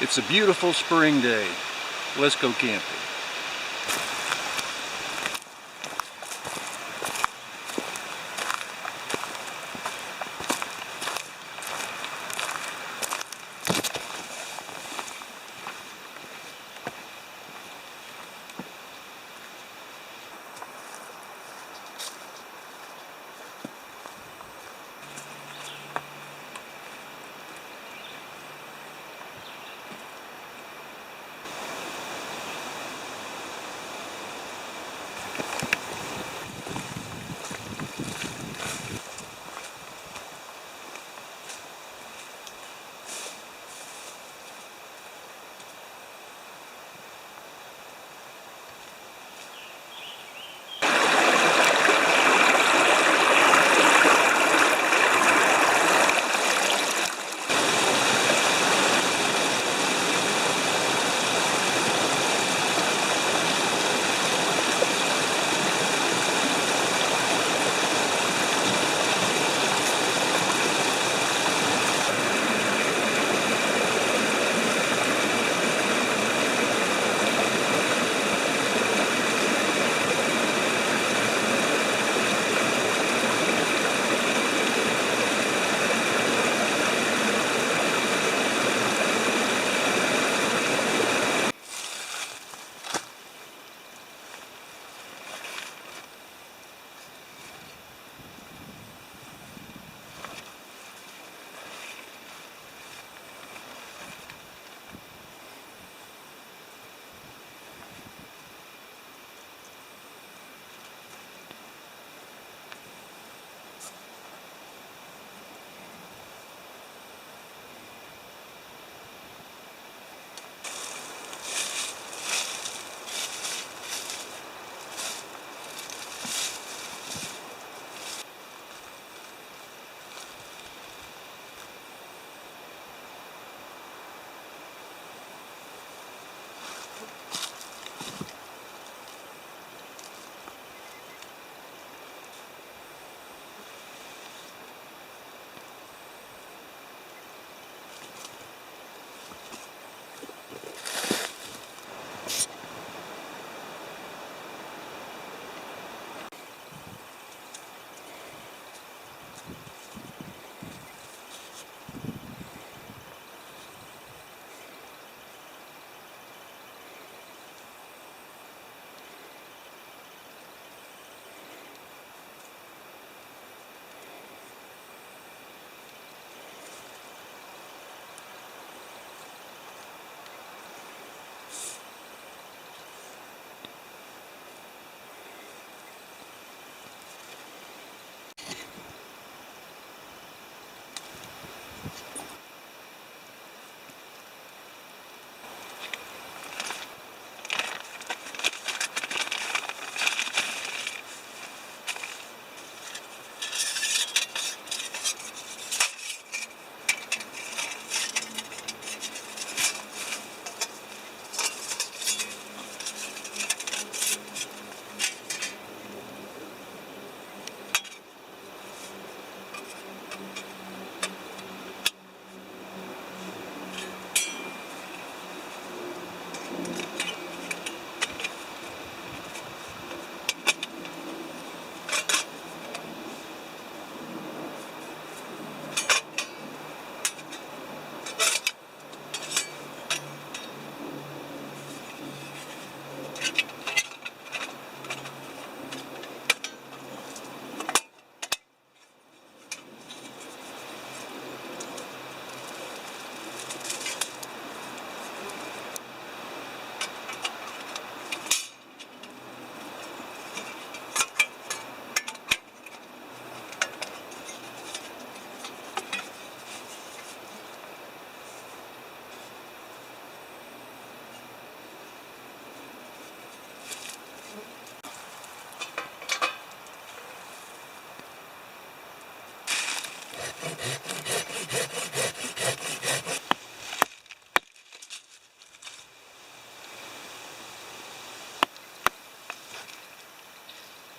It's a beautiful spring day. Let's go camping.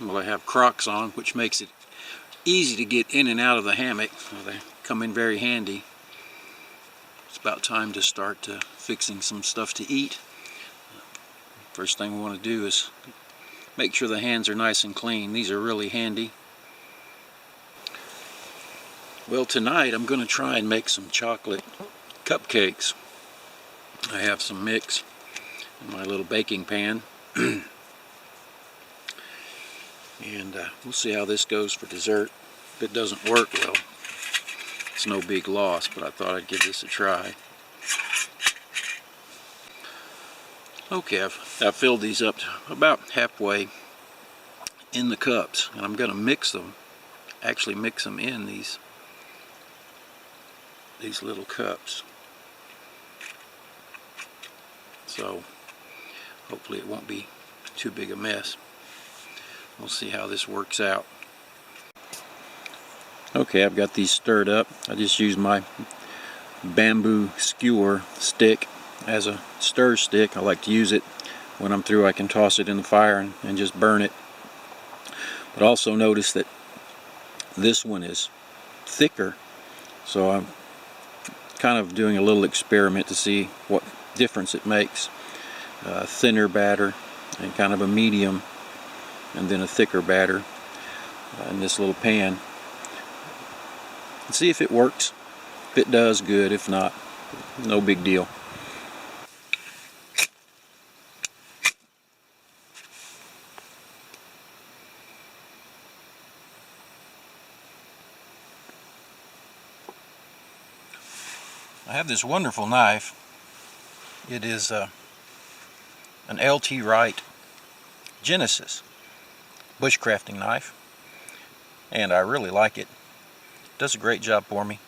Well, I have Crocs on, which makes it easy to get in and out of the hammock. Well, they come in very handy. It's about time to start fixing some stuff to eat. First thing we want to do is make sure the hands are nice and clean. These are really handy. Well, tonight I'm going to try and make some chocolate cupcakes. I have some mix in my little baking pan. And we'll see how this goes for dessert. If it doesn't work, well, it's no big loss, but I thought I'd give this a try. Okay, I've filled these up to about halfway in the cups, and I'm going to mix them, actually mix them in these little cups. So hopefully it won't be too big a mess. We'll see how this works out. Okay, I've got these stirred up. I just use my bamboo skewer stick as a stir stick. I like to use it when I'm through. I can toss it in the fire and just burn it. But also notice that this one is thicker, so I'm kind of doing a little experiment to see what difference it makes. Thinner batter and kind of a medium, and then a thicker batter in this little pan. And see if it works. If it does, good. If not, no big deal. I have this wonderful knife. It is an LT Wright Genesis bushcrafting knife, and I really like it. It does a great job for me.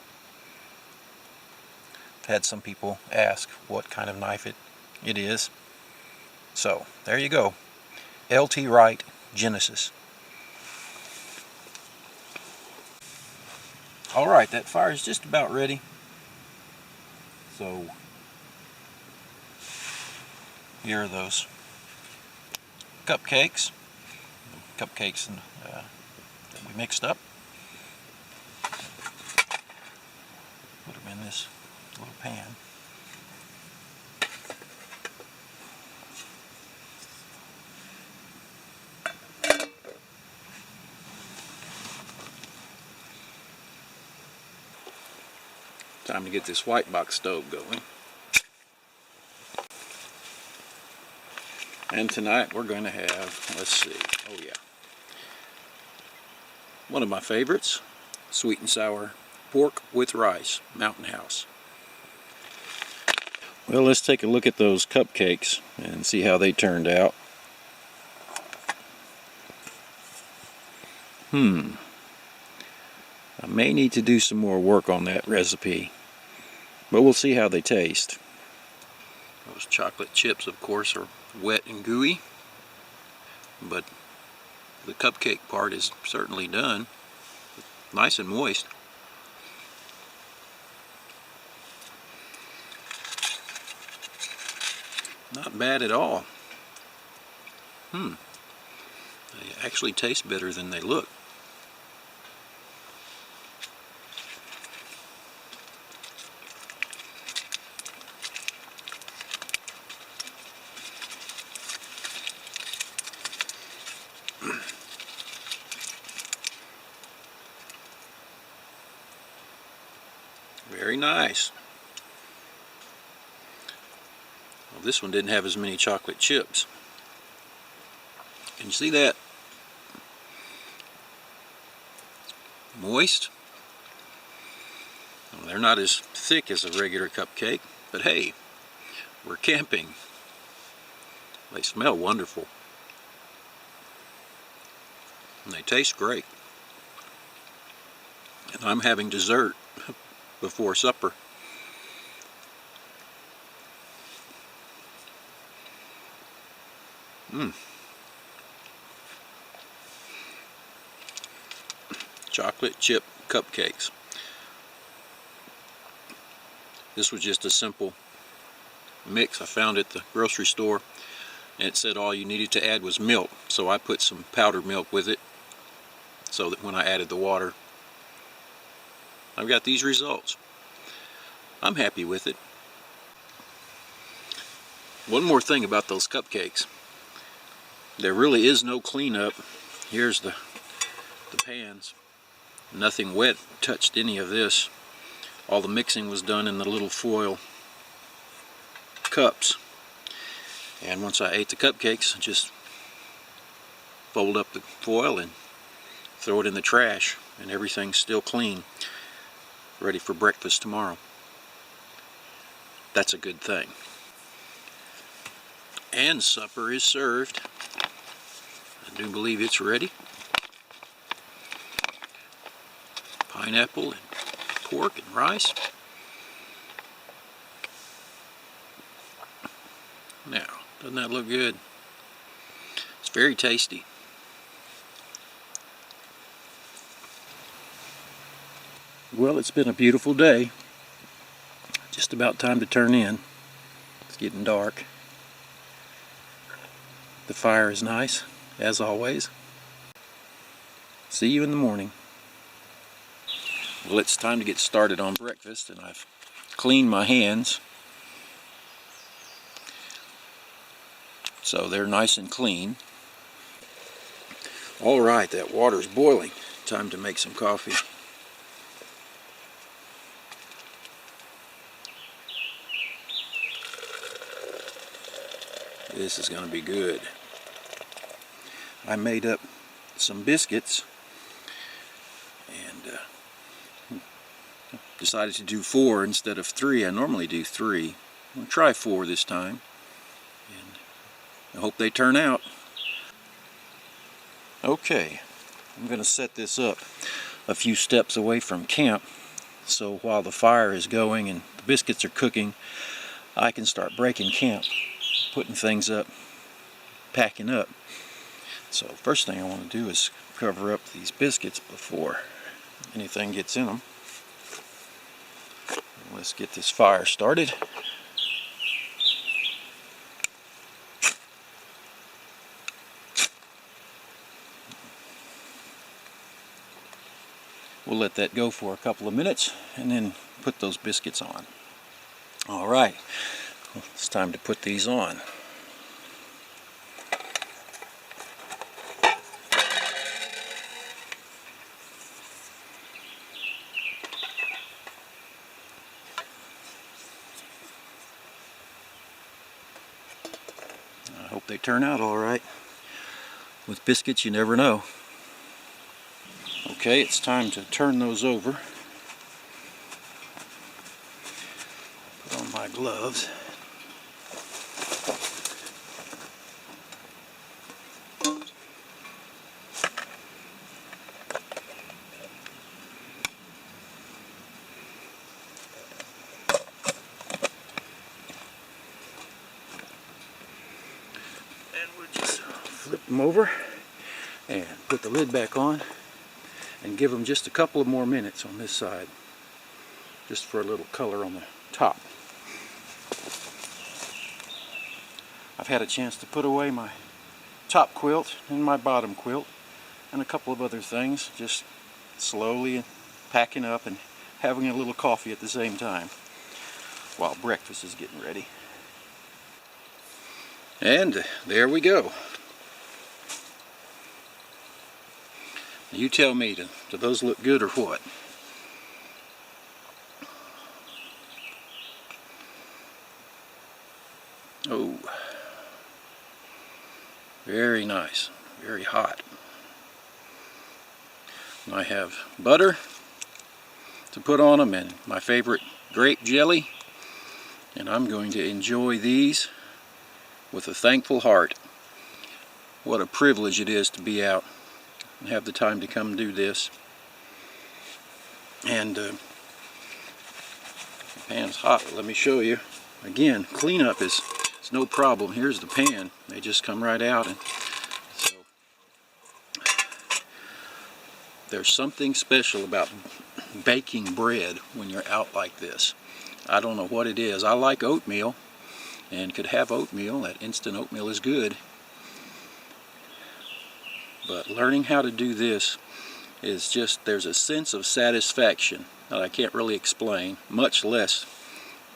I've had some people ask what kind of knife it is. So there you go, LT Wright Genesis. Alright, that fire is just about ready. So here are those cupcakes that we mixed up. Put them in this little pan. Time to get this white box stove going. And tonight we're going to have, let's see, oh yeah, one of my favorites, sweet and sour pork with rice, Mountain House. Well, let's take a look at those cupcakes and see how they turned out. I may need to do some more work on that recipe, but we'll see how they taste. Those chocolate chips, of course, are wet and gooey, but the cupcake part is certainly done. Nice and moist. Not bad at all. They actually taste better than they look. Very nice. Well, this one didn't have as many chocolate chips. Can you see that? Moist. Well, they're not as thick as a regular cupcake, but hey, we're camping. They smell wonderful. And they taste great. And I'm having dessert before supper. Chocolate chip cupcakes. This was just a simple mix I found at the grocery store, and it said all you needed to add was milk, so I put some powdered milk with it so that when I added the water, I've got these results. I'm happy with it. One more thing about those cupcakes. There really is no cleanup. Here's the pans. Nothing wet touched any of this. All the mixing was done in the little foil cups. And once I ate the cupcakes, just fold up the foil and throw it in the trash, and everything's still clean, ready for breakfast tomorrow. That's a good thing. And supper is served. I do believe it's ready. Pineapple and pork and rice. Now, doesn't that look good? It's very tasty. Well, it's been a beautiful day. Just about time to turn in. It's getting dark. The fire is nice, as always. See you in the morning. Well, it's time to get started on breakfast, and I've cleaned my hands. So they're nice and clean. All right, that water's boiling. Time to make some coffee. This is going to be good. I made up some biscuits and decided to do 4 instead of 3. I normally do 3. I'm going to try 4 this time, and I hope they turn out. Okay, I'm going to set this up a few steps away from camp, so while the fire is going and the biscuits are cooking, I can start breaking camp, putting things up, packing up. So first thing I want to do is cover up these biscuits before anything gets in them. Let's get this fire started. We'll let that go for a couple of minutes and then put those biscuits on. All right, well, it's time to put these on. I hope they turn out all right. With biscuits, you never know. Okay, it's time to turn those over. Put on my gloves. And we'll just flip them over and put the lid back on and give them just a couple of more minutes on this side, just for a little color on the top. I've had a chance to put away my top quilt and my bottom quilt and a couple of other things, just slowly packing up and having a little coffee at the same time while breakfast is getting ready. And there we go. You tell me, do those look good or what? Oh, very nice, very hot. And I have butter to put on them and my favorite grape jelly, and I'm going to enjoy these with a thankful heart. What a privilege it is to be out and have the time to come do this. And the pan's hot, but let me show you. Again, cleanup is no problem. Here's the pan. They just come right out. And so there's something special about baking bread when you're out like this. I don't know what it is. I like oatmeal and could have oatmeal. That instant oatmeal is good. But learning how to do this is just, there's a sense of satisfaction that I can't really explain, much less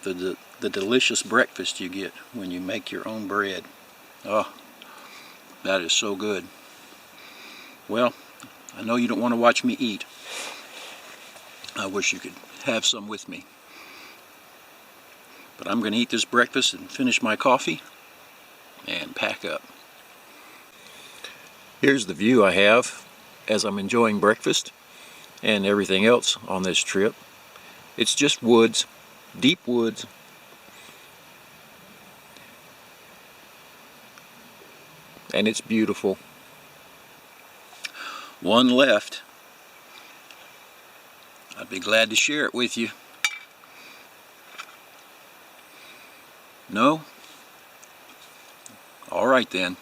the delicious breakfast you get when you make your own bread. Oh, that is so good. Well, I know you don't want to watch me eat. I wish you could have some with me. But I'm going to eat this breakfast and finish my coffee and pack up. Here's the view I have as I'm enjoying breakfast and everything else on this trip. It's just woods, deep woods. And it's beautiful. One left. I'd be glad to share it with you. No? All right then.